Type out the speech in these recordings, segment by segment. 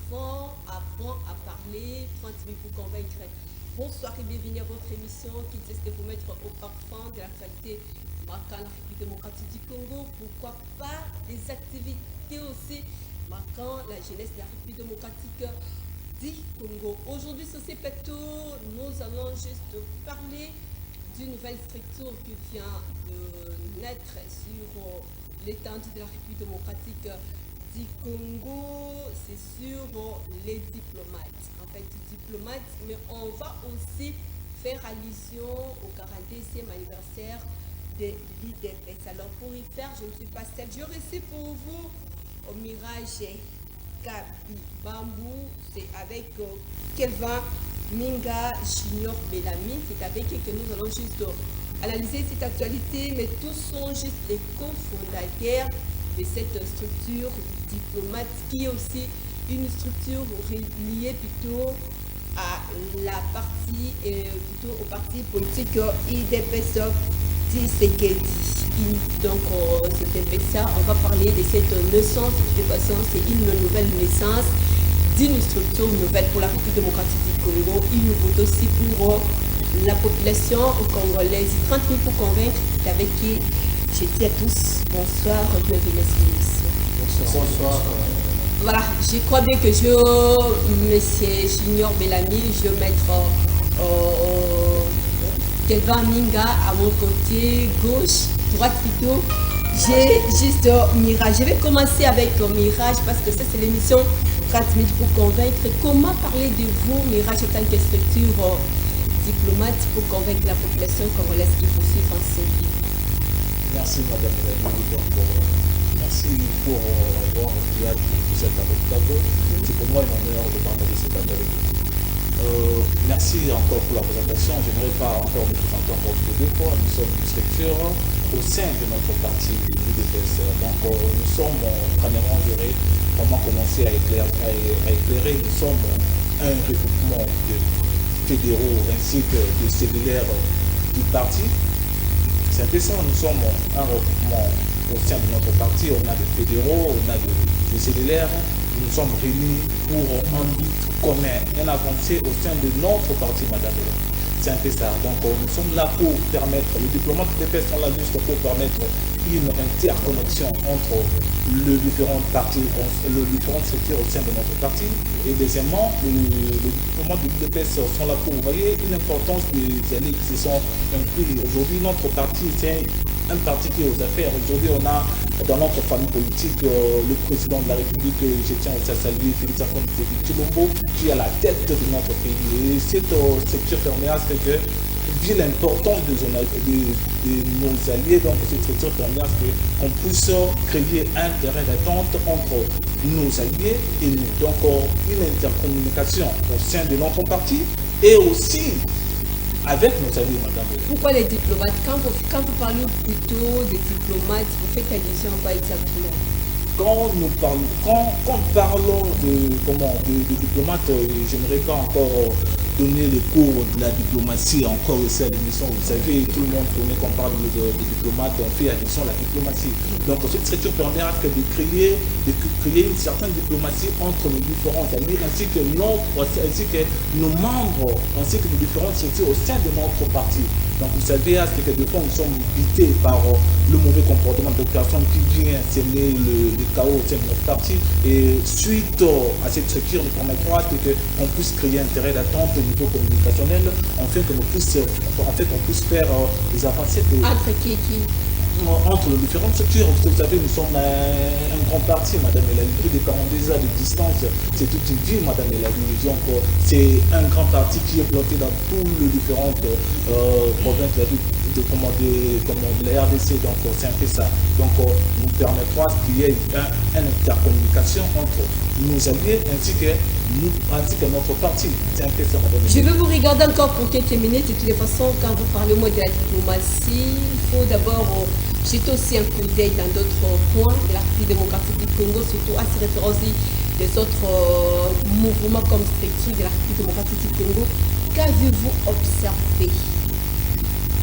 Apprends à parler, 30 minutes pour convaincre. Bonsoir et bienvenue à votre émission qui teste de vous mettre au parfum de l'actualité marquant la République démocratique du Congo. Pourquoi pas des activités aussi marquant la jeunesse de la République démocratique du Congo. Aujourd'hui sur ces plateaux, nous allons juste parler d'une nouvelle structure qui vient de naître sur l'étendue de la République démocratique du Congo, c'est sur les diplomates. En fait, diplomates, mais on va aussi faire allusion au 42e anniversaire de l'IDPS. Alors pour y faire, je ne suis pas seule. Je reçois pour vous au Mirage Kabi Bambou, c'est avec Kelvin Minga Junior Bellamy, c'est avec eux que nous allons juste analyser cette actualité, mais tous sont juste les cofondateurs de cette structure diplomate qui est aussi une structure liée plutôt à la partie, plutôt au parti politique IDPS Tshisekedi. Donc, c'était ça, on va parler de cette naissance. De toute façon, c'est une nouvelle naissance d'une structure nouvelle pour la République démocratique du Congo. Il nous faut aussi pour la population congolaise. 30 000 pour convaincre, c'est avec qui je dis à tous bonsoir, bienvenue à cette émission. Bonsoir. Voilà, je crois bien que monsieur Junior Bellamy, je vais mettre Kelvin Minga à mon côté gauche, droite plutôt. J'ai juste Mirage. Je vais commencer avec Mirage parce que ça c'est l'émission 30 minutes pour convaincre. Comment parler de vous, Mirage, en tant que structure diplomate pour convaincre la population congolaise qu'il faut suivre ensemble? Merci Madame Bellamy. Merci pour avoir envie de vous êtes à votre plateau. C'est pour moi un honneur de partager ce plateau avec vous. Merci encore pour la présentation. Je n'aimerais pas encore me présenter encore deux fois. Nous sommes une structure au sein de notre parti l'UDPS. Donc nous sommes, premièrement, je dirais, comment commencer à éclairer. Nous sommes un regroupement de fédéraux ainsi que de cellulaires du parti. C'est un peu ça, nous sommes un regroupement au sein de notre parti, on a des fédéraux, on a des cellulaires, nous sommes réunis pour un but commun, un avancée au sein de notre parti, Madame. C'est un peu ça. Donc nous sommes là pour permettre, les diplomates des personnes sont là juste pour permettre une interconnexion entre les différentes parties, les différentes structures au sein de notre parti. Et deuxièmement, les diplomates de l'UDPS sont là pour, vous voyez, une importance des alliés qui se sont inclus. Aujourd'hui, notre parti, c'est un parti qui est aux affaires. Aujourd'hui, on a dans notre famille politique le président de la République, je tiens aussi à saluer Félix Antoine Tshisekedi, qui est à la tête de notre pays. Et cette structure permet c'est que, vu l'importance de nos alliés, donc cette structure permet qu'on puisse créer un terrain d'attente entre nos alliés et nous. Donc une intercommunication au sein de notre parti et aussi avec nos alliés, Madame. Pourquoi les diplomates? Quand vous parlez plutôt des diplomates, vous faites allusion à quoi exactement? Quand nous parlons de diplomates, je n'aimerais pas encore donner le cours de la diplomatie encore aussi à l'émission. Vous savez, tout le monde connaît qu'on parle de diplomates, on fait allusion à la diplomatie. Donc cette structure permet de créer une certaine diplomatie entre les différents alliés ainsi que nos membres, ainsi que les différentes structures au sein de notre parti. Donc vous savez, c'est que des fois nous sommes guidés par le mauvais comportement de personnes qui vient semer le chaos au sein de notre parti. Et suite à cette structure, nous permettra qu'on puisse créer un terrain d'attente au niveau communicationnel, afin qu'on puisse faire des avancées. Entre qui? Entre les différentes structures. Vous savez, nous sommes un grand parti, Madame Elali, plus de 42 ans de distance, c'est toute une vie, Madame Elali. Donc, c'est un grand parti qui est planté dans toutes les différentes provinces de la RDC. Donc, c'est un peu ça. Donc, nous permettra qu'il y ait une intercommunication entre nos alliés ainsi que notre parti. C'est un peu ça, Madame Elali. Je vais vous regarder encore pour quelques minutes. De toutes les façons, quand vous parlez moi de la diplomatie, il faut d'abord jeter aussi un coup d'œil dans d'autres points de la République démocratique du Congo, surtout à se référencer des autres mouvements comme structure de la République démocratique du Congo. Qu'avez-vous observé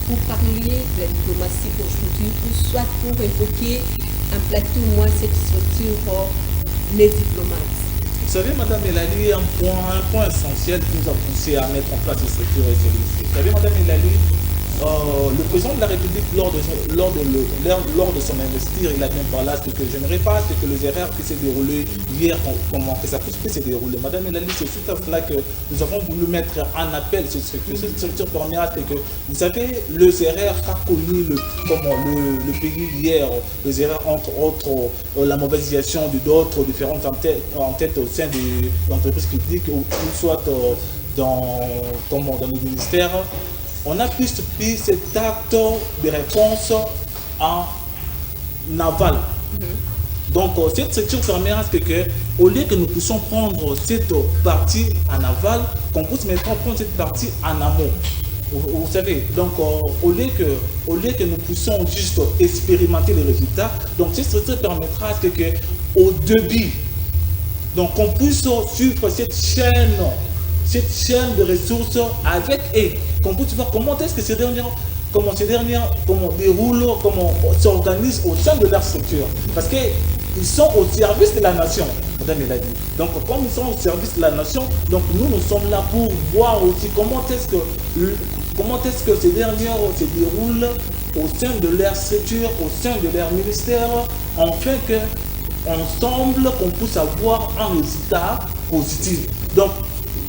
pour parler de la diplomatie aujourd'hui, ou soit pour évoquer un plateau, moi, cette structure, les diplomates? Vous savez, Madame Elali, un point essentiel qui nous a poussé à mettre en place ces structures et ces lycées. Vous savez, Madame Elali, le président de la République, lors de son investir, il a bien parlé ce que j'aimerais pas, c'est que les erreurs qui s'est déroulé hier, comment que ça puisse se dérouler. Madame Elali, c'est tout à cela que nous avons voulu mettre en appel cette structure. Cette structure première, c'est que, vous savez, les erreurs qu'a connu le pays hier, les erreurs entre autres, la mauvaise gestion d'autres différentes en-tête au sein de l'entreprise publique ou soit dans le ministère. On a plus pris cet acte de réponse en aval. Donc, cette structure permet à ce que, au lieu que nous puissions prendre cette partie en aval, qu'on puisse maintenant prendre cette partie en amont. Vous savez, donc au lieu que nous puissions juste expérimenter les résultats, donc cette structure permettra à ce que, au début, donc qu'on puisse suivre cette chaîne de ressources avec eux, qu'on puisse voir comment est-ce que ces dernières déroulent, comment s'organisent au sein de leur structure. Parce qu'ils sont au service de la nation, Madame Eladi. Donc, comme ils sont au service de la nation, donc nous sommes là pour voir aussi comment est-ce que ces dernières se déroulent au sein de leur structure, au sein de leur ministère, afin que ensemble qu'on puisse avoir un résultat positif. Donc,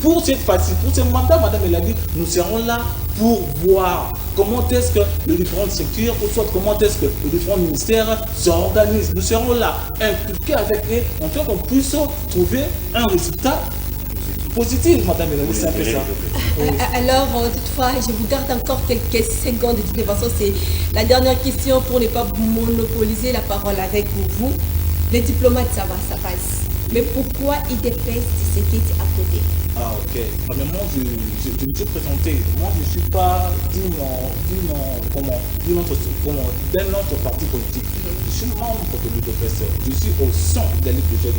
pour cette phase, pour ce mandat, Madame Eladi, nous serons là pour voir comment est-ce que les différentes structures, ou soit comment est-ce que les différents ministères s'organisent. Nous serons là, impliqués avec eux, afin qu'on puisse trouver un résultat positif, Madame Eladi, c'est un peu ça. Alors, toutefois, je vous garde encore quelques secondes de toute façon. C'est la dernière question pour ne pas monopoliser la parole avec vous. Les diplomates, ça va, ça passe. Mais pourquoi IDPS Tshisekedi à côté? Ah, ok. Premièrement, je me suis présenté. Moi, je ne suis pas d'un autre parti politique. Je suis membre de l'UDPS. Je suis au sein de l'UDPS.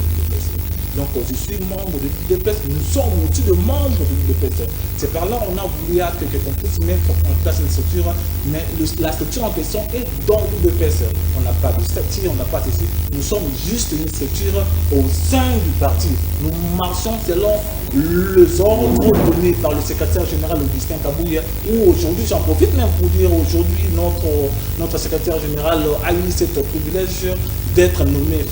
Donc, je suis membre de l'UDPS. Nous sommes aussi de membres de l'UDPS. C'est par là qu'on a voulu qu'on puisse mettre en place une structure. Mais la structure en question est dans l'UDPS. On n'a pas de statut, on n'a pas ceci. Nous sommes juste une structure au sein du parti. Nous marchons selon les ordres donnés par le secrétaire général Augustin Kabouya, où aujourd'hui, j'en profite même pour dire aujourd'hui, notre secrétaire général a eu ce privilège d'être nommé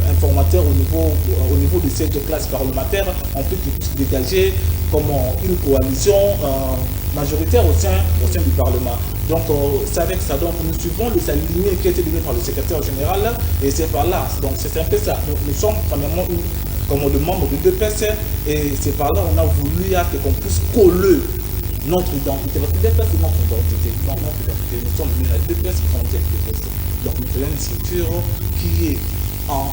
informateur au niveau de cette classe parlementaire, en fait qu'il puisse dégager comme une coalition majoritaire au sein du Parlement. Donc, c'est avec ça. Donc, nous suivons les alignés qui a été donné par le secrétaire général, et c'est par là. Donc, c'est un peu ça. Donc, nous sommes premièrement comme le membre de l'UDPS, et c'est par là qu'on a voulu qu'on puisse coller notre identité. Parce que l'UDPS, c'est notre identité. Donc, notre identité, nous sommes venus à l'UDPS qui sont l'UDPS. Donc, nous faisons une structure qui est en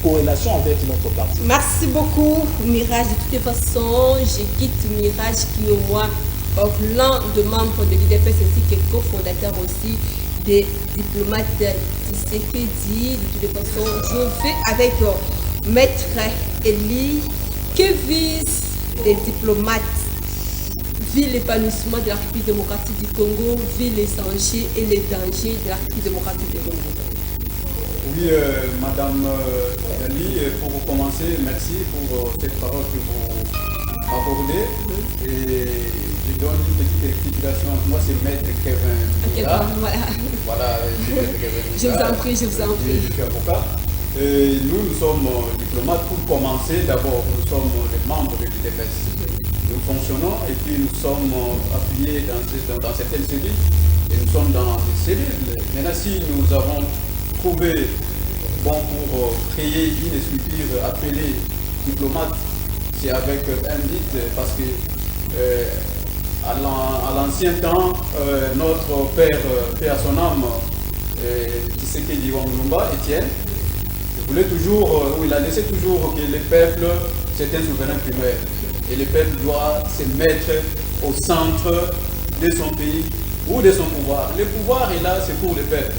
corrélation avec notre parti. Merci beaucoup, Mirage. De toutes les façons, je quitte Mirage qui est au moins l'un des membres de l'IDPS ainsi que cofondateur aussi des diplomates Tshisekedi. De toutes les façons, je fais avec Maître Eli. Que visent les diplomates? Vu l'épanouissement de la République démocratique du Congo, vu les dangers et les dangers de la République démocratique du Congo. Oui, Madame Eli, pour commencer, merci pour cette parole que vous m'accordez. Et je donne une petite explication. Moi, c'est Maître Kevin. Voilà, je vous en prie, je vous en prie. Je suis avocat. Et nous sommes diplomates. Pour commencer, d'abord, nous sommes les membres de l'UDPS. Nous fonctionnons et puis nous sommes appuyés dans certaines cellules et nous sommes dans des cellules. Maintenant, si nous avons trouvé bon pour créer une structure appelée diplomate, c'est avec un but parce que à l'ancien temps, notre père, paix à son âme, Tshisekedi Wangulumba, Étienne, voulait toujours, il a laissé toujours que les peuples, c'est un souverain primaire. Et le peuple doit se mettre au centre de son pays ou de son pouvoir. Le pouvoir est là, c'est pour le peuple.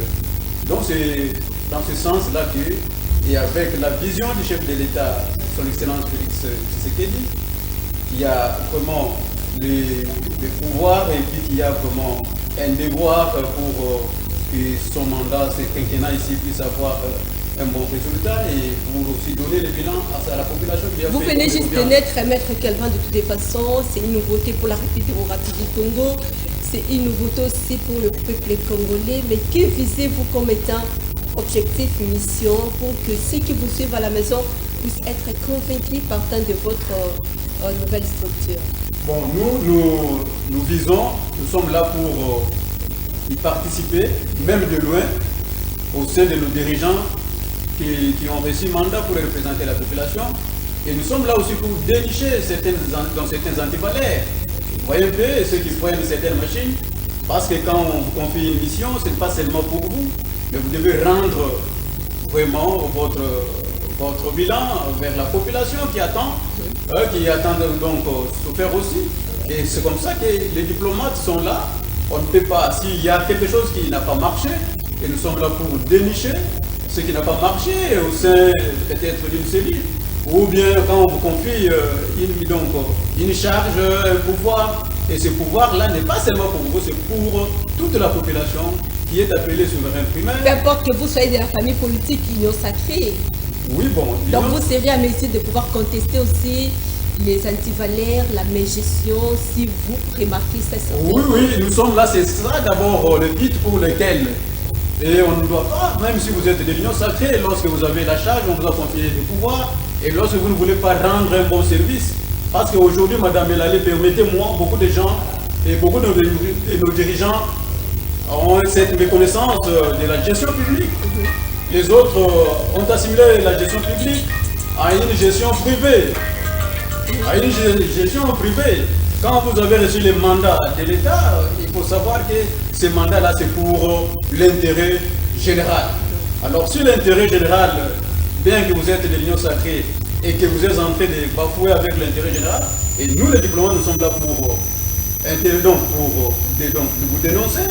Donc c'est dans ce sens-là que, et avec la vision du chef de l'État, son Excellence Félix Tshisekedi, il y a vraiment le pouvoir et puis il y a vraiment un devoir pour que son mandat, ce quinquennat ici, puisse avoir un bon résultat et pour aussi donner le bilan à la population qui a Vous fait venez le juste de bien. naître, Maître Kelvin, de toutes les façons. C'est une nouveauté pour la République démocratique du Congo. C'est une nouveauté aussi pour le peuple congolais. Mais que visez-vous comme étant objectif, mission, pour que ceux qui vous suivent à la maison puissent être convaincus partant de votre nouvelle structure? Bon, nous visons, nous sommes là pour y participer, même de loin, au sein de nos dirigeants qui ont reçu mandat pour représenter la population. Et nous sommes là aussi pour dénicher dans certains antivalaires. Vous voyez un peu ceux qui prennent certaines machines, parce que quand on vous confie une mission, ce n'est pas seulement pour vous, mais vous devez rendre vraiment votre bilan vers la population qui attend donc se faire aussi. Et c'est comme ça que les diplomates sont là. On ne peut pas, s'il y a quelque chose qui n'a pas marché, et nous sommes là pour dénicher ce qui n'a pas marché au sein peut-être d'une cellule, ou bien quand on vous confie une charge, un pouvoir, et ce pouvoir-là n'est pas seulement pour vous, c'est pour toute la population qui est appelée souverain primaire. Peu importe que vous soyez de la famille politique Union Sacrée. Oui, bon. Donc vous seriez à mesure de pouvoir contester aussi les antivalaires, la mégestion, si vous remarquez ça. Oui, nous sommes là, c'est ça d'abord le but pour lequel. Et on ne doit pas, même si vous êtes de l'Union Sacrée, lorsque vous avez la charge, on vous a confié des pouvoirs, et lorsque vous ne voulez pas rendre un bon service, parce qu'aujourd'hui, Madame Elalé, permettez-moi, beaucoup de gens et beaucoup de nos dirigeants ont cette méconnaissance de la gestion publique. Les autres ont assimilé la gestion publique à une gestion privée. À une gestion privée. Quand vous avez reçu les mandats de l'État, il faut savoir que ces mandats-là, c'est pour l'intérêt général. Alors, si l'intérêt général, bien que vous êtes de l'Union Sacrée et que vous êtes en train de bafouer avec l'intérêt général, et nous, les diplomates, nous sommes là pour vous dénoncer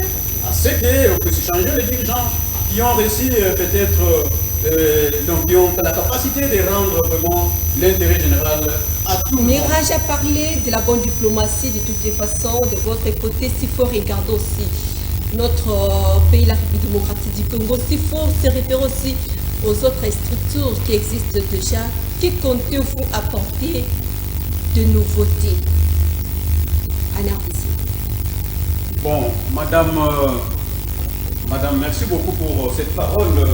à ce qu'on puisse changer les dirigeants qui ont réussi peut-être, qui ont la capacité de rendre vraiment l'intérêt général à tout le monde. Mirage a parlé de la bonne diplomatie de toutes les façons. De votre côté, s'il faut regarder aussi notre pays, la République démocratique du Congo, s'il faut se référer aussi aux autres structures qui existent déjà, qui comptez-vous apporter de nouveautés en RDC? Bon, Madame, merci beaucoup pour cette parole,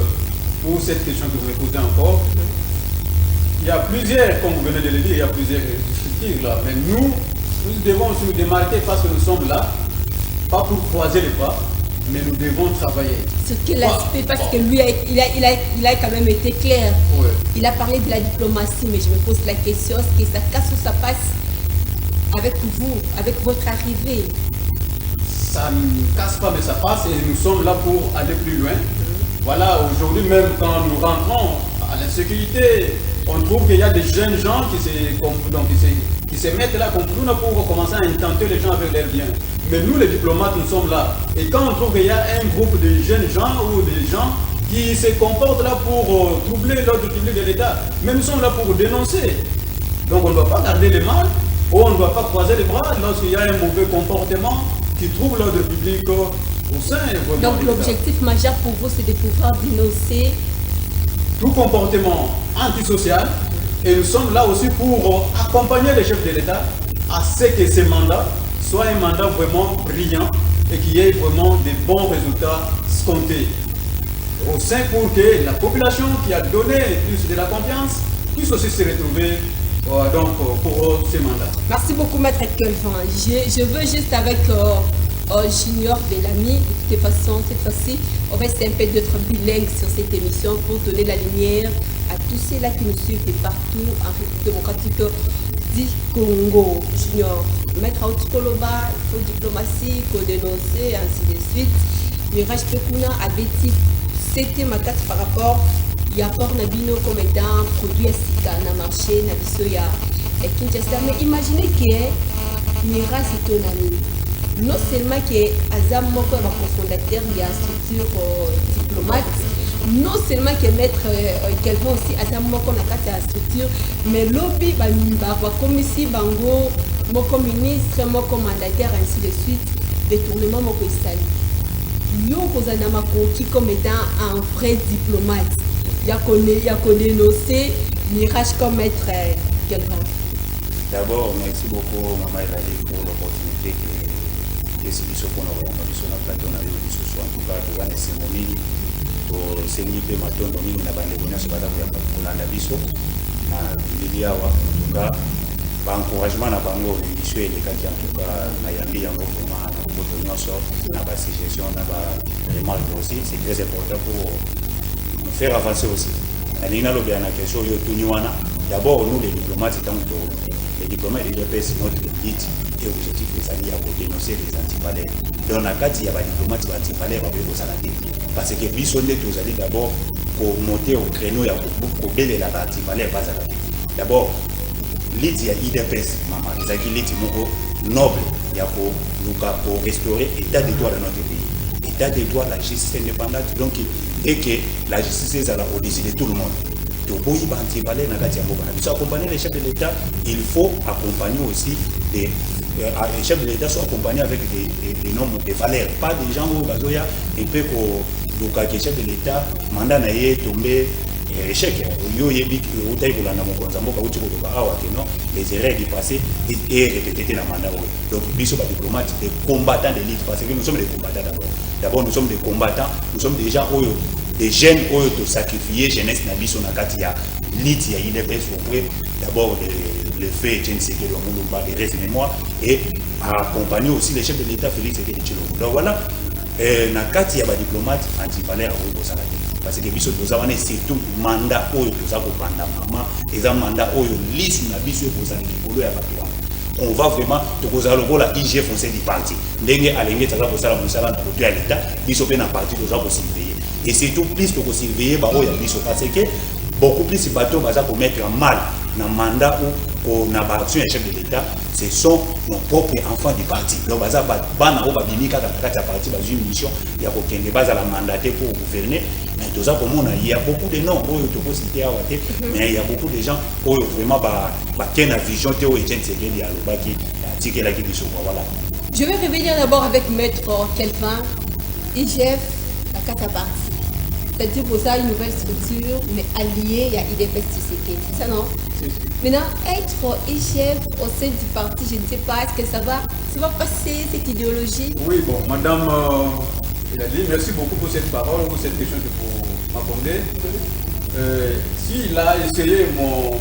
pour cette question que vous avez posée encore. Il y a plusieurs, comme vous venez de le dire, il y a plusieurs structures là. Mais nous devons aussi nous démarquer parce que nous sommes là, pas pour croiser les bras, mais nous devons travailler. Sur quel aspect? Parce que lui, il a quand même été clair. Ouais. Il a parlé de la diplomatie, mais je me pose la question, est-ce que ça casse ou ça passe avec vous, avec votre arrivée? Ça ne casse pas, mais ça passe et nous sommes là pour aller plus loin. Voilà, aujourd'hui même quand nous rentrons à l'insécurité, on trouve qu'il y a des jeunes gens qui se mettent là comme nous pour commencer à intenter les gens avec leurs biens. Mais nous les diplomates, nous sommes là. Et quand on trouve qu'il y a un groupe de jeunes gens ou des gens qui se comportent là pour troubler l'ordre public de l'État, mais nous sommes là pour dénoncer. Donc on ne doit pas garder les mal, ou on ne doit pas croiser les bras lorsqu'il y a un mauvais comportement qui trouve l'ordre public au sein. Donc l'objectif majeur pour vous, c'est de pouvoir dénoncer tout comportement antisocial. Et nous sommes là aussi pour accompagner les chefs de l'État à ce que ces mandats soient un mandat vraiment brillant et qu'il y ait vraiment des bons résultats escomptés. Au sein pour que la population qui a donné plus de la confiance puisse aussi se retrouver pour ces mandats. Merci beaucoup, Maître Kelvin. Je veux juste avec Junior Bellamy, de toute façon, cette fois-ci, on va essayer un peu d'être bilingue sur cette émission pour donner la lumière à tous ceux-là qui nous suivent de partout en République démocratique du Congo. Junior, Maître Aoutikoloba, il faut diplomatie, il faut dénoncer, ainsi de suite. Mirage Pekuna a bêti, c'était ma carte par rapport. Il y a pour Nabino comme étant produit à Sika, na marché, na bisoya et Kinshasa. Mais imaginez que Mirage c'est ton ami. Non seulement que Azam Moko est le fondateur, il y a une structure diplomate. Non seulement que Maître Kelvin aussi, Azam Moko n'a pas de structure, mais lobby, comme ici, Bango, Moko ministre, Moko mandataire, ainsi de suite, détournement Moko Istali. Yo Kozanamako qui comme étant un vrai diplomate. Yakonenose, Mirage comme maître quelqu'un. D'abord, merci beaucoup, Maman Elali, pour l'opportunité que c'est ce qu'on a rencontré sur la plateau. En tout cas, tu vas laisser mon mini pour s'inviter maintenant. Nous avons des bonheurs sur la table pour la biso. En tout cas, encouragement à Bango, l'émission et les cas en tout cas, Nayambi, en vraiment, na ba suggestion, na ba remarque aussi, c'est très important pour nous faire avancer aussi. D'abord, nous les diplomates, les diplomates et les diplomates, notre but et objectif des alliés à dénoncer les antivalères. Dans la cas, il y a des diplomates antivalères avec vos salariés. Parce que bisonner tous allez d'abord pour monter au créneau et pour béler la antivalère base à la vie. D'abord, l'idée y a IDPS, maman, les acquis l'idée noble, il y a pour restaurer l'état des droits de notre pays. L'état des droits, la justice indépendante, donc dès que la justice est au-dessus de tout le monde. Pour accompagner les chefs de l'État, il faut accompagner aussi les chefs de l'État sont accompagnés avec des normes de valeurs, pas des gens où Bazoya et peu que les chefs de l'État mandat n'a tombé échec. Les erreurs du passé et répétées dans le mandat. Donc, nous sommes des diplomates, des combattants d'élite, parce que nous sommes des combattants d'abord. D'abord, nous sommes des combattants, nous sommes des gens des jeunes qui ont sacrifié jeunesse Nabiso Nakatia, l'IT, il y a d'abord le fait de reste mémoire et accompagner aussi les chefs de l'État Félix et Tchilou. Donc voilà, Nakati y a des diplomates anti-valeurs au Salade. Parce que Biso Tozavane, c'est tout mandat où tu as maman, et un mandat où liste Nabiso pour ça, on va vraiment te la IGF foncé du parti. Dengue à l'engue, ça va pour ça, à l'État, Biso peut parti, tu vas surveiller. Et c'est tout plus que surveiller, parce que beaucoup plus de bateaux pour mettre en mal dans le mandat où on a action chef de l'État, ce sont nos propres enfants du parti. Donc, il y a une mission, il y a des bases à la mandater pour gouverner. Mais tout ça, il y a beaucoup de noms, mais il y a beaucoup de gens qui ont vraiment une vision qui voilà. Je vais revenir d'abord avec Maître Kelvin, IGF, la carte parti. C'est-à-dire pour ça une nouvelle structure, mais alliée à IDPS Tshisekedi. C'est ça, non? Maintenant, être IGF au sein du parti, je ne sais pas, est-ce que ça va passer cette idéologie? Oui, bon, madame, il a dit, merci beaucoup pour cette parole, pour cette question que vous m'accordez. S'il a essayé, mon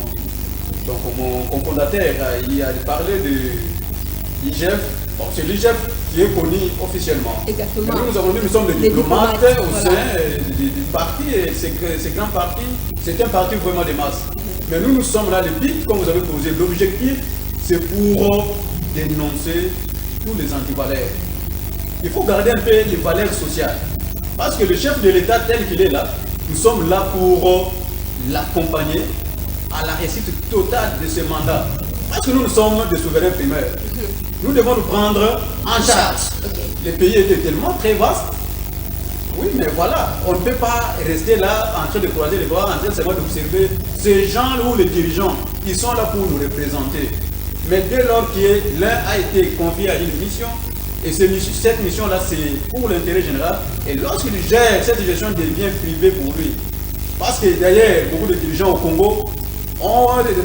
cofondateur, il a parlé de l'IGF, bon, c'est l'IGF qui est connu officiellement. Exactement. Nous avons dit, nous sommes des diplomates au sein du parti, et ces grands partis, c'est un parti vraiment de masse. Mais nous sommes là, le but, comme vous avez posé, l'objectif, c'est pour dénoncer tous les antivaleurs. Il faut garder un peu les valeurs sociales. Parce que le chef de l'État, tel qu'il est là, nous sommes là pour l'accompagner à la réussite totale de ce mandat. Parce que nous sommes des souverains primaires. Nous devons nous prendre en charge. Le pays était tellement très vaste. Oui, mais voilà, on ne peut pas rester là en train de croiser les bras, en train seulement d'observer ces gens ou les dirigeants qui sont là pour nous représenter. Mais dès lors que l'un a été confié à une mission, et cette mission-là, c'est pour l'intérêt général, et lorsqu'il gère, cette gestion devient privée pour lui. Parce que d'ailleurs, beaucoup de dirigeants au Congo,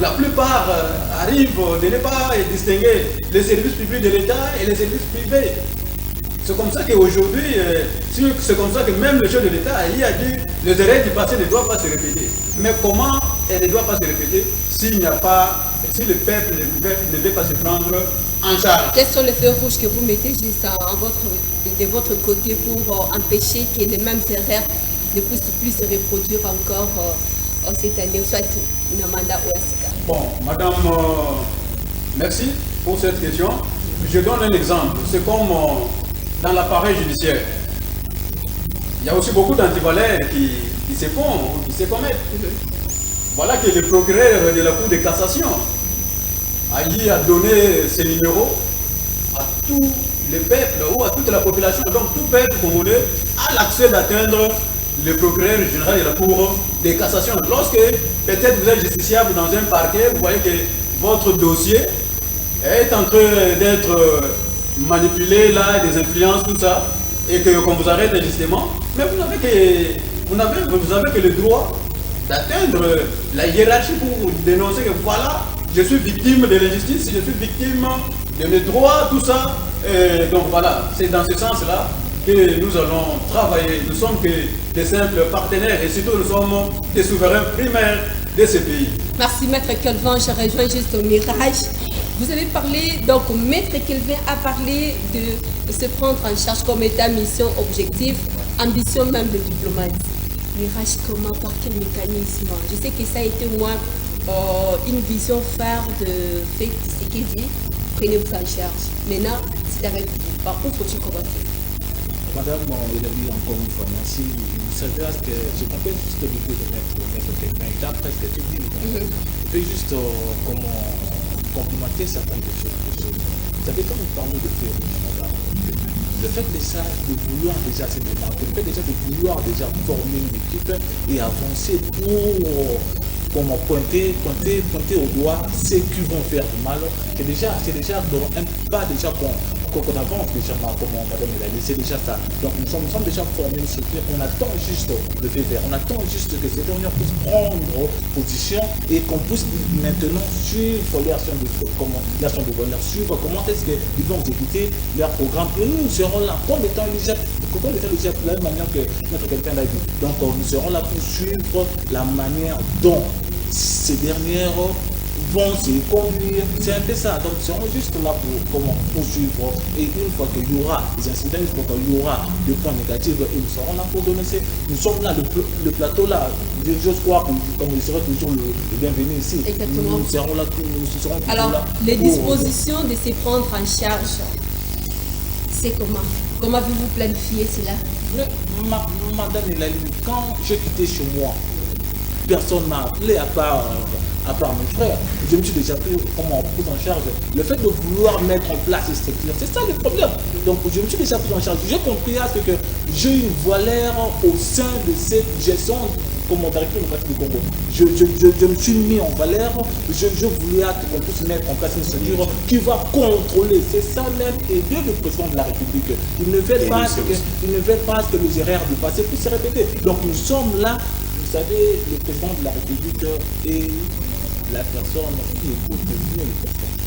la plupart arrivent de ne pas distinguer les services publics de l'État et les services privés. C'est comme ça qu'aujourd'hui, c'est comme ça que même le chef de l'État a dit les erreurs du passé ne doivent pas se répéter. Mais comment elles ne doivent pas se répéter s'il n'y a pas, si le peuple ne veut pas se prendre en charge? Quels sont les feux rouges que vous mettez juste de votre côté pour empêcher que les mêmes erreurs ne puissent plus se reproduire encore cette année, soit une mandat ou un. Bon, madame, merci pour cette question. Je donne un exemple. C'est comme dans l'appareil judiciaire. Il y a aussi beaucoup d'antivaleurs qui se font, qui se commettent. Voilà que le procureur de la Cour de cassation a donné ses numéros à tous les peuples ou à toute la population. Donc tout peuple congolais a l'accès d'atteindre le procureur général de la Cour de cassation. Lorsque peut-être vous êtes justiciable dans un parquet, vous voyez que votre dossier est en train d'être manipulé, là, des influences, tout ça, et qu'on vous arrête injustement, mais vous n'avez que le droit d'atteindre la hiérarchie pour dénoncer que voilà, je suis victime de l'injustice, je suis victime de mes droits, tout ça. Et donc voilà, c'est dans ce sens-là que nous allons travailler. Nous sommes que des simples partenaires et surtout nous sommes des souverains primaires de ce pays. Merci Maître Kelvin, je rejoins juste au mirage. Vous avez parlé, donc Maître Kelvin a parlé de se prendre en charge comme état, mission, objectif, ambition même de diplomate. Mirage, comment, par quel mécanisme? Je sais que ça a été moi une vision phare de fait ce qu'il dit. Prenez-vous en charge. Maintenant, c'est avec vous. Par où faut-il commencer? Madame Elali, encore une fois, merci. Vous savez que je comprends juste le but de mettre quelqu'un. Il a presque tout dit. Je peux juste complimenter certaines des choses. Vous savez, quand vous parlez de faire, madame, le fait déjà de vouloir déjà se démarquer, le fait déjà de vouloir déjà former une équipe et avancer pour pointer au doigt ceux qui vont faire du mal, c'est déjà dans un pas déjà qu'on avance déjà, comme Madame Elali, c'est déjà ça. Donc nous sommes déjà formés, on attend juste de faire, on attend juste que ces derniers puissent prendre position et qu'on puisse maintenant suivre l'action de bonheur, suivre comment est-ce qu'ils vont exécuter leur programme. Et nous serons là, comme étant déjà de la même manière que notre quelqu'un l'a dit. Donc nous serons là pour suivre la manière dont ces dernières vont se conduire. C'est un peu ça. Donc nous serons juste là pour suivre. Et une fois qu'il y aura des incidents, une fois qu'il y aura des points négatifs, et nous serons là pour dénoncer. Nous sommes là, le plateau là, j'ose croire que comme vous serez toujours le bienvenu ici. Exactement. Nous serons là, nous serons toujours Alors, là. les dispositions de se prendre en charge, c'est comment? Comment avez-vous planifié cela? Madame Elali, quand j'ai quitté chez moi, personne ne m'a appelé à part mes frères. Je me suis déjà pris comment pris en charge. Le fait de vouloir mettre en place ces structures, c'est ça le problème. Donc je me suis déjà pris en charge. J'ai compris à ce que j'ai une valeur au sein de cette gestion comme la République démocratique du Congo. Je me suis mis en valeur. Je voulais qu'on puisse mettre en place une structure qui va contrôler. C'est ça même aider le président de la République. Il ne veut pas que les erreurs du passé puissent se répéter. Donc nous sommes là. Vous savez, le président de la République est la personne qui écoute le mieux les personnes.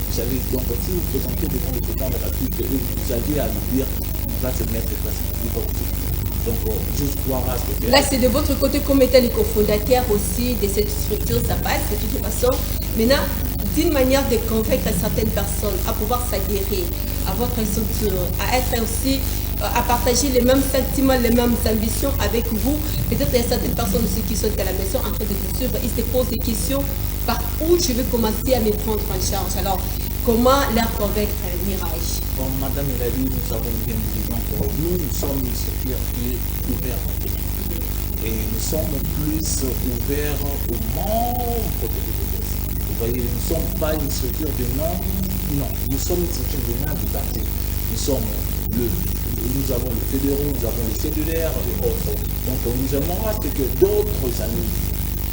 Vous savez, donc si vous présentez devant le président de la République, vous avez à lui dire, il va se mettre en place, il va vous. Donc, juste voir à ce que... Là, c'est de votre côté comme étant le cofondateur aussi de cette structure, ça passe de toute façon. Maintenant, d'une manière de convaincre certaines personnes à pouvoir s'adhérer à votre structure, à être aussi, à partager les mêmes sentiments, les mêmes ambitions avec vous. Peut-être qu'il y a certaines personnes aussi qui sont à la maison en train de vous suivre, ils se posent des questions, par où je vais commencer à me prendre en charge. Alors, comment leur convaincre Mirage? Bon, Madame Elali, nous avons bien dit, donc nous sommes une structure qui est ouverte à tout le monde. Et nous sommes plus ouverts aux membres de l'UDPS. Vous voyez, nous ne sommes pas une structure de non, nous sommes une structure de non du parti. Nous avons le fédéraux, nous avons le cellulaire et autres. Donc nous aimons à ce que d'autres amis,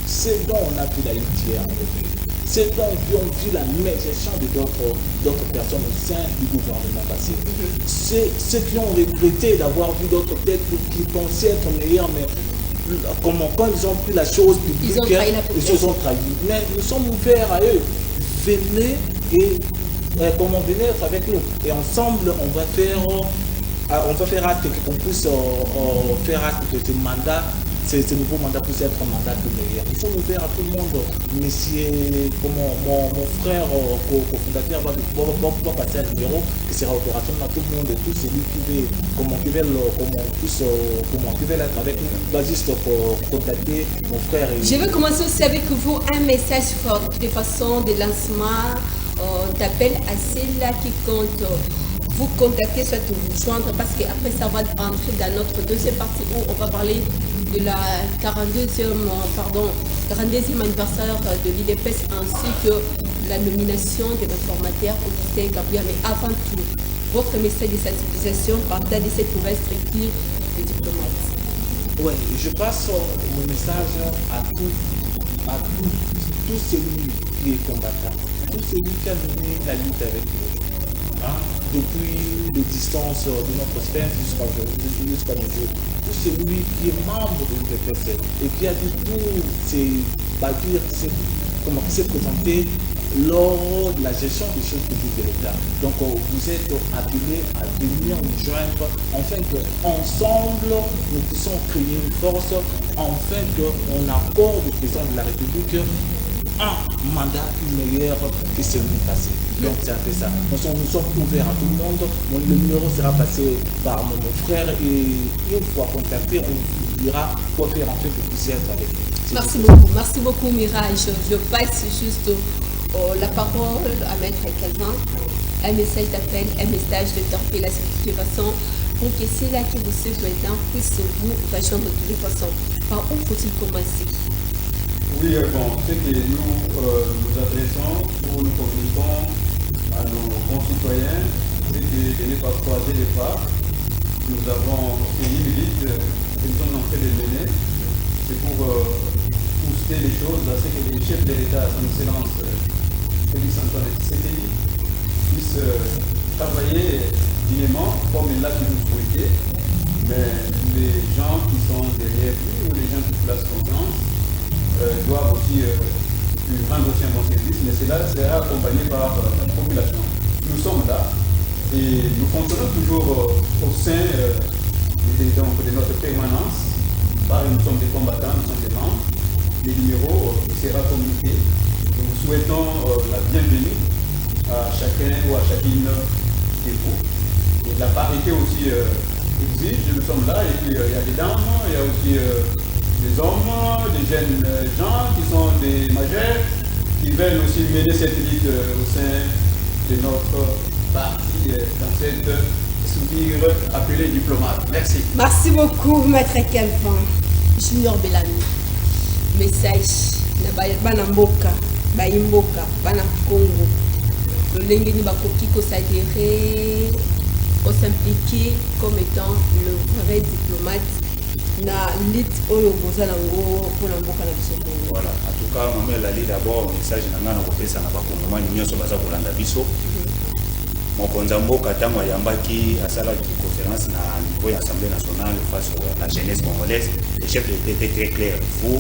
ceux dont on a pris la litière avec eux, ceux qui ont vu la gestion de d'autres personnes au sein du gouvernement passé, ceux qui ont regretté d'avoir vu d'autres têtes qui pensaient être meilleurs, mais quand ils ont pris la chose publique, ils se sont trahis. Mais nous sommes ouverts à eux. Venez venez être avec nous. Et ensemble, on va faire acte qu'on puisse faire acte que ce mandat, ce nouveau mandat puisse être un mandat plus meilleur. Nous sommes ouverts à tout le monde. Monsieur, mon frère cofondateur va pouvoir passer un numéro qui sera opérationnel à tout le monde. Et tout celui qui veut être avec nous va juste contacter mon frère. Je vais commencer aussi avec vous un message fort de façon de lancement d'appel à ceux-là qui comptent vous contacter, soit vous joindre, parce qu'après ça va entrer dans notre deuxième partie où on va parler de la 42e anniversaire de l'IDPS ainsi que la nomination de notre formateur Augustin Kabouya. Mais avant tout, votre message de sensibilisation partant de cette nouvelle structure de diplomates. Oui, je passe mon message à tout celui qui est combattant, tout celui qui a mené la lutte avec nous. Depuis les distances de notre sphère jusqu'à nos jours. tout celui qui est membre de l'UDPS et qui a dit tout comment s'est présenté lors de la gestion des choses publiques de l'État. Donc vous êtes appelés à venir nous joindre afin qu'ensemble nous puissions créer une force, afin qu'on accorde au président de la République un mandat meilleur que celui passé. Donc c'est un peu ça. Nous sommes ouverts à tout le monde. Le numéro sera passé par mon frère et une fois contacté, on vous dira quoi faire en fait que vous puissiez être avec nous. Merci beaucoup Mirage. Je passe juste la parole à Maître Calvin. Un message d'appel, un message de d'interpellation de toute façon pour que ceux-là qui vous souhaitent puissent vous rejoindre de toute façon. Par où faut-il commencer? Oui, bon, ce que nous adressons ou nous communiquons à nos concitoyens, c'est de ne pas croiser les pas. Nous avons une lutte que nous sommes en train de mener. C'est pour pousser les choses à ce que les chefs de l'État, son Excellence Félix Antoine Tshisekedi, puissent travailler dignement comme il l'a toujours souhaité. Mais les gens qui sont derrière lui ou les gens qui placent confiance doivent aussi rendre aussi un bon service, mais cela sera accompagné par la population. Nous sommes là et nous fonctionnons toujours au sein de notre permanence. Nous sommes des combattants, nous sommes des membres. Les numéros seront communiqués. Nous souhaitons la bienvenue à chacun ou à chacune de vous. Et la parité aussi exige, nous sommes là et puis il y a des dames, il y a aussi des hommes, des jeunes gens qui sont des majeurs, qui veulent aussi mener cette lutte au sein de notre parti dans cette soupir appelée diplomate. Merci. Merci beaucoup, Maître Calvin. Junior Bellamy. Message na bana mboka, baimboka, bana Congo. Le lenge ni bakoki ko s'adhérer, ko s'impliquer comme étant le vrai diplomate. Na lit oyo bozalango pour mboka na biso. Voilà, en tout cas, maman la lit d'abord message na ngana ko pesa na bakongomani nyonso baza kolanda biso. Mokonza mboka tango yambaki asalaki conférence na niveau de l'Assemblée nationale face à la jeunesse congolaise. Le chef de l'État était très clair. Vous,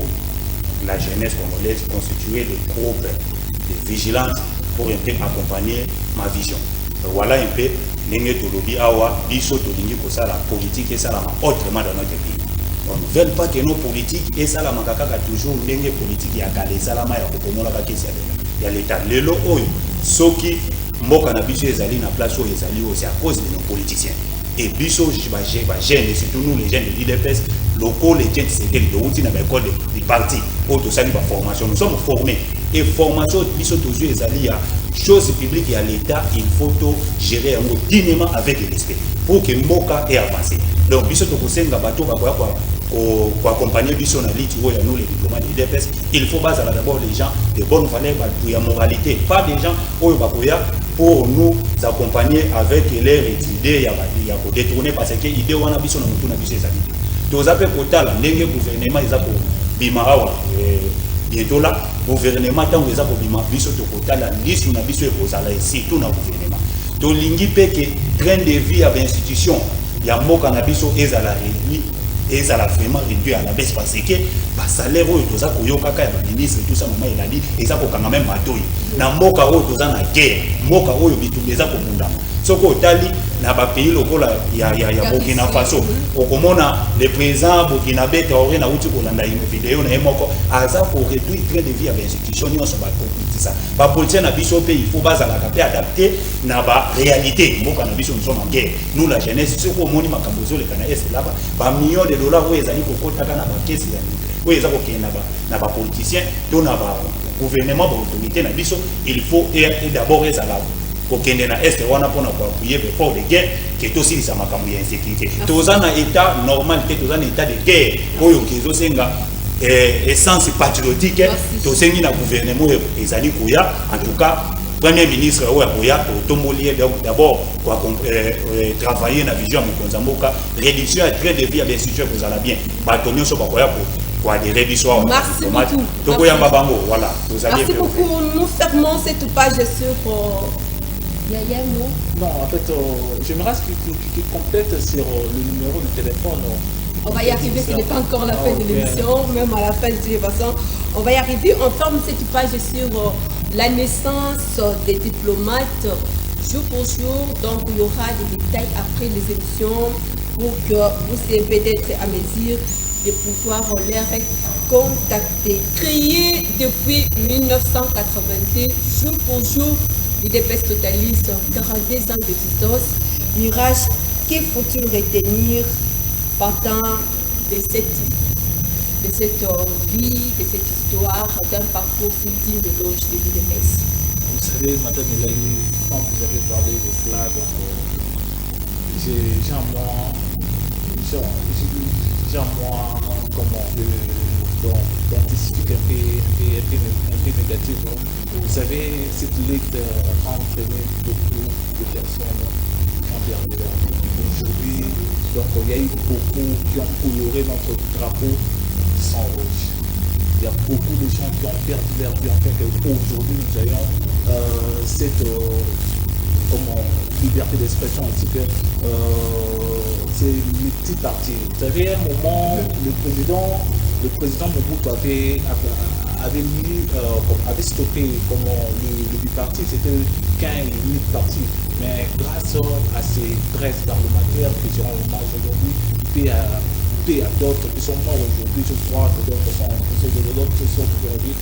la jeunesse congolaise, constituez le groupe de vigilance pour un peu accompagner ma vision. Voilà un peu l'engé tolobi awa biso tolingi ko ça la politique et ça la autrement dans notre pays. On ne veut pas que nos politiques et ça la makaka toujours l'engé politique ya kale salama ya kokomola ka kesi ya l'État. Lelo oyo soki mboka na biso ezali na place oyo ezali aussi à cause de nos politiciens. Et biso ba jeunes et surtout nous les jeunes de l'UDPS locaux les jeunes c'est que l'outil na école du parti auto sali ba formation nous sommes formés et formation biso toujours ezali ya chose publique et à l'État il faut gérer un dignement avec le respect pour que mboka ait avancé. Donc biso to kosenga bato ba pour accompagner biso na liti oyo nous les diplomates de l'UDPS il faut baser d'abord les gens de bonne valeur ba ya moralité pas des gens oyo ba koya pour nous accompagner avec leurs idées ya ko détourner parce que idée wana biso na mutu na biso ezali toza pe kotala ndenge gouvernement eza ko bima awa bientôt là gouvernement tango eza ko bima biso to kotala lisu na biso ekozala surtout na gouvernement to lingi pe que train de vie à institution ya mboka na biso ezala réduit et ça l'a vraiment réduit à la baisse parce que bah salaire oyo toza koyoka ka ya ministre tout ça maman il a dit et ça ko kanga même matoi na mboka oyo toza na guerre mboka oyo bitumba eza ko bunda soko otali na ba pays lokola ya Burkina Faso okomona le président Burkinabé Traoré na uti ko landa une vidéo na moko aza ko réduire train de vie à institution nyonso ba ça ba politicien na biso pe il faut baza la capter adapter na ba réalité mboka na biso nous sommes en guerre nous la jeunesse soko moni makambo zo le kana est là ba millions de dollars oyo ezali ko kotaka na ba caisse ya oyo eza ko kenda na ba politicien to na ba gouvernement ba autorité na biso il faut d'abord ezala kokende na est wana pona kwa appuyer effort de guerre que aussi ça makambo ya insécurité toza na état normal te toza na état de guerre oyo kezo senga essence patriotique tosengi na gouvernement ezali koya en tout cas premier ministre oya koya tombolier d'abord quoi travailler na vision mokonza mboka réduction à train de vie à bien situé vous allez bien bato nyonso ba koya pour adhérer biso merci beaucoup tokoyamba bango voilà vous allez merci beaucoup nous fermons cette page sur Yaya, non, en fait, j'aimerais qu'il complète sur le numéro de téléphone On va y arriver, ce n'est pas encore la fin de l'émission, même à la fin de toute façon. On va y arriver. On ferme cette page sur la naissance des diplomates jour pour jour. Donc, il y aura des détails après les émissions pour que vous soyez peut-être à mesure de pouvoir les contacter. Créé depuis 1982, jour pour jour, l'UDPS totalise 42 ans d'existence. Mirage, que faut-il retenir partant de cette vie, de cette histoire, d'un parcours digne de l'âge de l'UDPS? Vous savez, Madame Elali, quand vous avez parlé de cela, j'ai en moi d'anticiper un peu négatif. Vous savez, cette lutte a entraîné beaucoup de personnes en perdu leur vie. Aujourd'hui, donc il y a eu beaucoup qui ont coloré notre drapeau sans rouge. Il y a beaucoup de gens qui ont perdu leur vie, en fait qu'aujourd'hui nous ayons cette liberté d'expression, ainsi que c'est les petits partis. Vous savez, à un moment, le président Mobutu avait stoppé le biparti, c'était 15 et 8 partis. Mais grâce à ces 13 parlementaires qui seront hommage aujourd'hui, paix à d'autres qui sont morts aujourd'hui, je crois que d'autres sont aujourd'hui.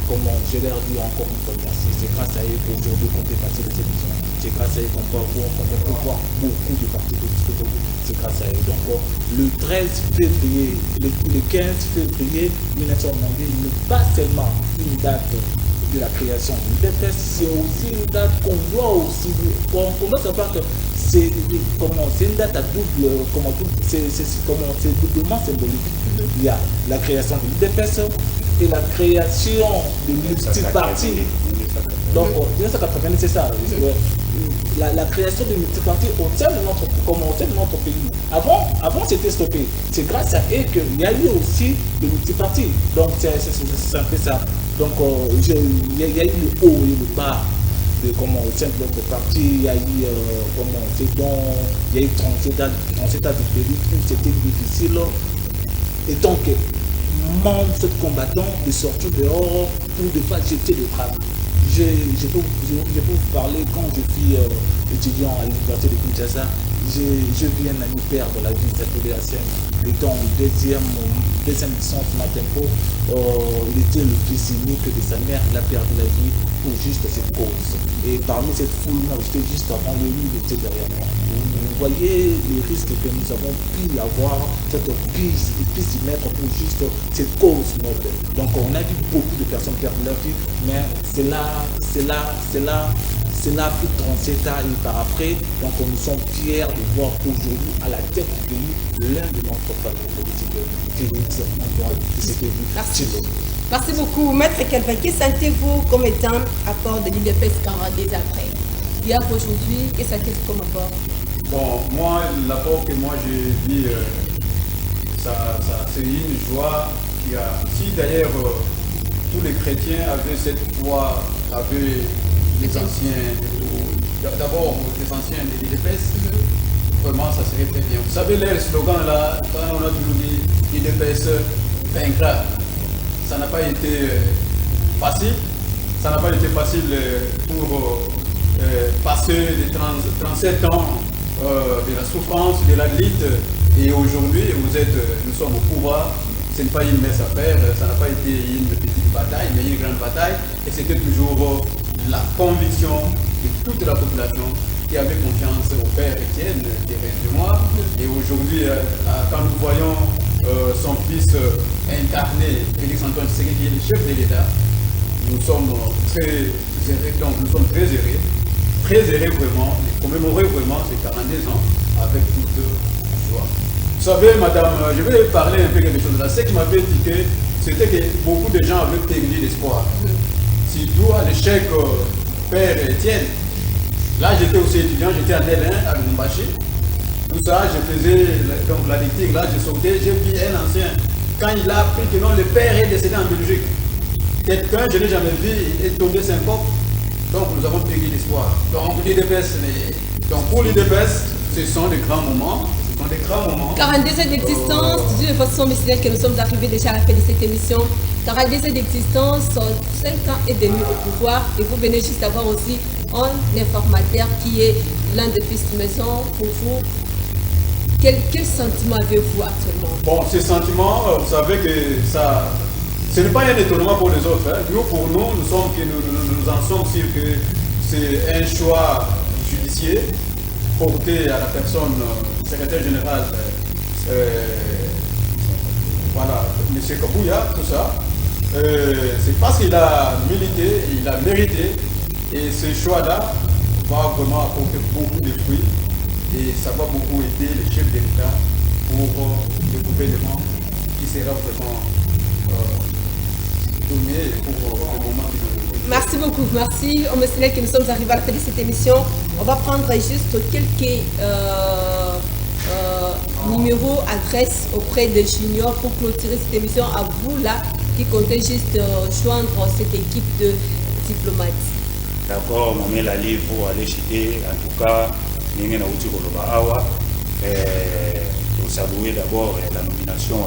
Comme je leur dis encore une fois, merci. C'est grâce à eux qu'aujourd'hui on peut passer les émissions. C'est grâce à eux qu'on peut voir beaucoup de partis politiques. C'est grâce à eux. Donc le 13 février, le 15 février 1992 n'est pas seulement une date de la création de l'UDPS, c'est aussi une date qu'on doit aussi. On doit savoir que c'est une date à double, c'est doublement symbolique. Il y a la création de l'UDPS et la création de multipartis. Donc, 1980, c'est ça. La création de multipartis au sein de notre pays. Avant c'était stoppé. C'est grâce à eux qu'il y a eu aussi le multipartis. Donc, c'est un peu ça. Donc, il y a eu le haut et le bas. Au sein de notre parti, il y a eu il y a eu 37 ans de pays où c'était difficile. Et donc, membre de combattant de sortir dehors pour de faire jeter le travail. Je peux vous parler quand je suis étudiant à l'université de Kinshasa. Je viens d'un père de la ville de la Seine. Étant deuxième licence Matempo, il était le fils unique de sa mère. Il a perdu la vie pour juste cette cause. Et parmi cette foule, moi j'étais juste avant lui, il était derrière moi. Vous voyez les risques que nous avons pu avoir, cette piste s'y mettre pour juste cette cause noble. Donc on a vu beaucoup de personnes perdre leur vie, mais c'est là plus 37 ans et par après. Donc nous sommes fiers de voir aujourd'hui à la tête du pays l'un de notre famille politique, Félix Antoine Tshisekedi. Merci. Merci beaucoup. Maître Kelvin, que sentez-vous comme étant apport de l'UDPS 42 après? Hier, aujourd'hui, qu'est-ce que c'est comme apport? Bon, moi, l'apport que moi j'ai dit, c'est une joie qui a. Si d'ailleurs tous les chrétiens avaient cette foi, avaient les anciens, d'abord les anciens de l'UDPS, vraiment ça serait très bien. Vous savez, leur slogan là, quand on a toujours dit l'UDPS vaincra, ça n'a pas été facile. Ça n'a pas été facile pour passer les 37 ans de la souffrance, de la lutte, et aujourd'hui nous sommes au pouvoir. Ce n'est pas une messe à faire, ça n'a pas été une petite bataille, mais une grande bataille, et c'était toujours la conviction de toute la population qui avait confiance au Père Étienne de moi. Et aujourd'hui, quand nous voyons son fils incarné, Félix Antoine Tshisekedi, qui est le chef de l'État, nous sommes très heureux, donc nous sommes très heureux vraiment, de commémorer vraiment ces 42 ans avec toute joie. Vous savez, madame, je vais parler un peu quelque chose là. Ce qui m'avait dit, c'était que beaucoup de gens avaient perdu l'espoir. Surtout à l'échec Père Étienne. Là, j'étais aussi étudiant, j'étais en L1 à Lubumbashi. Tout ça, je faisais donc la lecture, là, je sautais, j'ai vu un ancien. Quand il a appris que non, le père est décédé en Belgique. Quelqu'un, je n'ai jamais vu, il est tombé syncope. Donc, nous avons perdu l'espoir. Donc, pour l'UDPS, ce sont de grands moments. Ce sont des grands moments. 42 ans d'existence, d'une façon missionnelle que nous sommes arrivés déjà à la fin de cette émission. 42 ans d'existence, 5 ans et demi au pouvoir. Et vous venez juste d'avoir aussi un informateur qui est l'un des fils de maison pour vous. Quel sentiment avez-vous actuellement? Bon, ces sentiments, vous savez que ça, ce n'est pas un étonnement pour les autres. Hein. Nous, pour nous, nous en sommes sûrs que c'est un choix judiciaire porté à la personne du secrétaire général, voilà, M. Kabouya, tout ça. C'est parce qu'il a milité, il a mérité, et ce choix-là va vraiment apporter beaucoup de fruits. Et ça va beaucoup aider les chefs d'État pour le gouvernement qui sera vraiment donné pour le moment qui nous... Merci beaucoup, merci. On me signale que nous sommes arrivés à la fin de cette émission. On va prendre juste quelques numéros, adresses auprès des juniors pour clôturer cette émission. À vous là qui comptez juste joindre cette équipe de diplomates. D'accord, on met la livre pour aller citer. En tout cas, nous saluer d'abord la nomination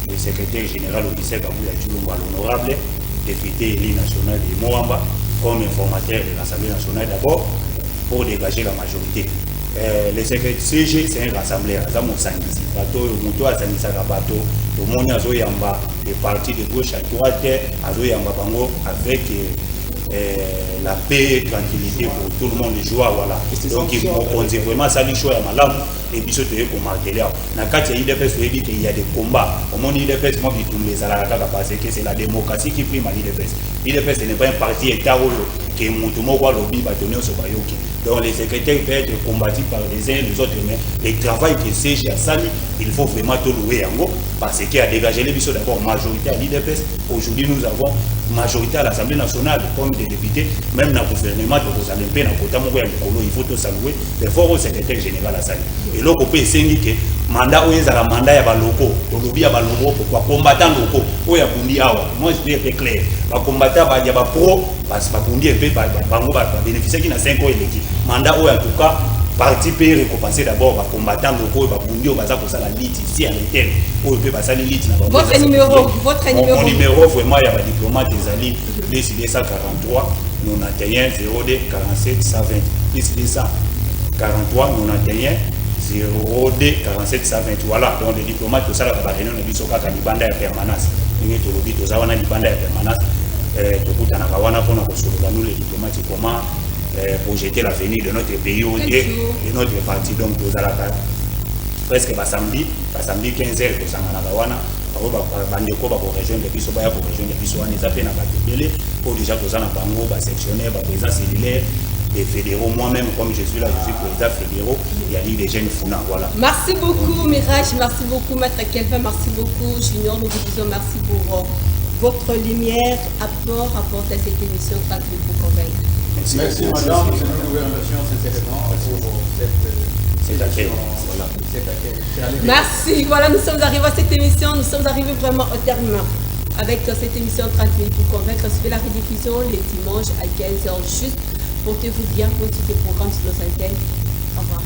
du secrétaire général au lycée Kabouya Tshilombo, l'honorable député élu national de Moamba, comme informateur de l'Assemblée nationale d'abord, pour dégager la majorité. Le secrétaire CG, c'est un rassembleur, c'est mon sanguisi. Bateau, le moto a sanguisi à bateau, le monde a zoyamba, les partis de gauche à droite, a zoyamba bango avec la paix et tranquillité pour tout le monde de joie, voilà. Donc on dit vraiment ça, les choix à malam et puis surtout pour marquer là. Dans le cas il y a des combats. Au monde IDPS, moi qui tourne les alaka parce que c'est la démocratie qui prime à l'IDPS. L'IDPS n'est pas un parti état qui est monté quoi lobby bâtonné au Sobayoki. Donc les secrétaires peuvent être combattus par les uns et les autres, mais le travail que CG a sali, il faut vraiment tout louer en gros, parce qu'il a dégagé les bisous d'abord majorité à l'IDPS. Aujourd'hui nous avons majorité à l'Assemblée nationale comme des députés, même dans le gouvernement de Rosalimpe, dans le côté il faut tout saluer l'effort au secrétaire général à sali. Et là on peut essayer que mandat où il y a le mandat, il y a le locaux, le lobby, il y a le locaux, pourquoi combattant locaux, où il y a Bundi Awa. Moi je dis un peu clair, le combattant, il y a le pro, parce que Bundi va bénéficier qui n'a 5 ans et l'équipe. Mandat où en tout cas, parti peut récompenser d'abord les combattants locaux et les Bundi, pour ça la lutte ici à l'intérieur, où il peut passer la lutte. Votre numéro, mon numéro, vraiment, il y a un diplomate des alliés, décidé 143, 91, 02, 47, 120, décidé 143, 91, 02 47 120. Voilà, donc les diplomates, tout ça, la réunion de Bisoka, qui banda de permanence. Nous avons dit que nous avons une banda de permanence. Nous, les diplomates, comment projeter l'avenir de notre pays et de notre parti. Donc, nous allons presque samedi 15h, nous allons bandeko ba région de biso baya pour région de biso on ezapé na batebele pour déjà toza na bango ba sectionnaire ba président cellulaire des fédéraux. Moi-même comme je suis là, je suis président fédéraux, il y a des jeunes Founa, voilà. Merci beaucoup Mirage, merci beaucoup Maître Kelvin, merci beaucoup Junior, nous vous disons merci pour votre lumière, apport apporté à cette émission grâce à vous convaincre. Merci madame, je vous remercie sincèrement pour cette accueil. Merci, voilà, nous sommes arrivés à cette émission, nous sommes arrivés vraiment au terme avec cette émission 30 minutes pour convaincre. Suivez la rediffusion les dimanches à 15h juste. Portez-vous bien, continuez le programme sur nos antennes. Au revoir.